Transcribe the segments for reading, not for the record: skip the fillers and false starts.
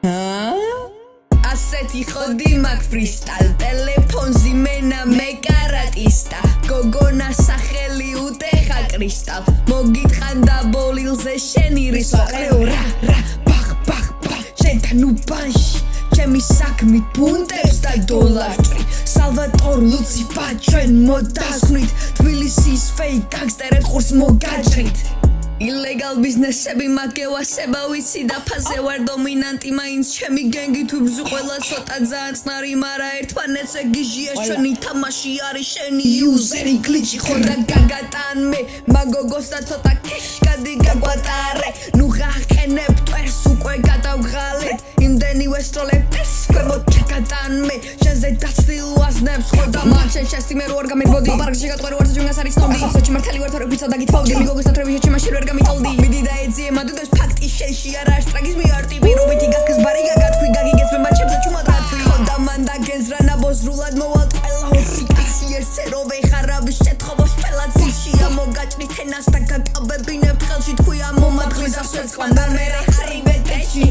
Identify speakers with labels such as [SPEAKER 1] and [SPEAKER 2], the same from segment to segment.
[SPEAKER 1] ასეთი ხოდი მაგ ფრისტაილ ტელეფონზე მენა მე კარატისტა გოგონა სახელი უტეხა კრისტალ მოგითხან და ბოლილზე შენი რისვა ყრეო რა ბახ შენთან უბანში ჩემი საქმე პუნტებს და დოლარჭრი სალვატორ ლუციფა ჩვენ მოდასვნით თბილისის ფეიქ განგსტერებს ყურს მოგაჭრით ილეგალ ბიზნესები მაგევასება ვიცი და ფაზე ვარ დომინანტი მაინც ჩემი გენგი თუ ბზუ ყველა ცოტა ძალიან წნარი მარა ერთმანეთს ეგიჟია ჩვენი თამაში არის შენი იუზერი გლიჩი ხო და გაგატან მე მაგოგოს და ცოტა კეშკადი გაგვატარე ნუ ღაყენებ ტვერს უკვე გადავღალეთ იმდენი ვესტროლებ ეს ქვემოთ ჩაგატან მე შენზე დაცდილ ვაზნებს ხო და მაშენ შესტი მე რო არ გამერბოდი პარკში გატყვერო ვარ ჩვენს არის თონდი სოჩი მართალი ვარ თორე ვიცა დაგითხოვდი მიგოგოს ნატრევი შეჩი ვერ გამიტოლდი მიდი და ეძიე მადუდეს ფაქტი შენში არა ასტრაგიზმი არ ტიპი რობითი გაქს ბარი გაგათქვი გაგიგეს მე მაჩებზე ჩუმადათქვი ხო და მან დაგენს რა ნაბოზრულად მოვალ ყველა ოსიკაცი ესე რო ვეხარავი შეთხოვოს პელაციშია მოგაჭრით ენას და გაკავებინებ ხელში თქვია მომადღლის ასვეც ყვანდა მე არის ბეტეში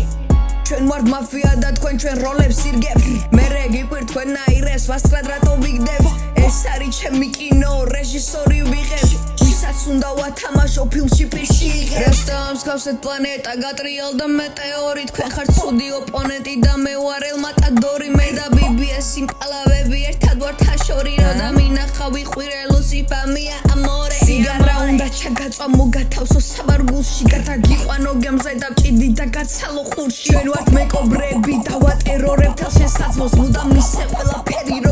[SPEAKER 1] ჩვენ ვართ მაფია და თქვენ ჩვენ როლებს სირგებთ მე გიყვირ თქვენ აირეს ვასწრად რატო ვიგდებ ეს არის ჩემი კინო რეჟისორი ვიღებ ვისაც უნდა ვათამაშო ფილმში პირში იღებს და მსგავსად პლანეტა გატრიალდა მეტეორი თქვენ ხართ ცუდი ოპონენტი და მე ვარ ელმატადორი მე და BBS იმპალავები ერთად ვართ აშორი რო და მინახა ვიყვირე ლუსიფა მია ამორე სიგამრა უნდა ჩაგაწვა მოგათავსო საბარგულში გადაგიყვანო გემზე და ჭიდი და გაცალო ხურში ჩვენ ვართ მეკობრები და ვატერორებ თელ შენ საძმოს მუდამ მისე ყველაფერი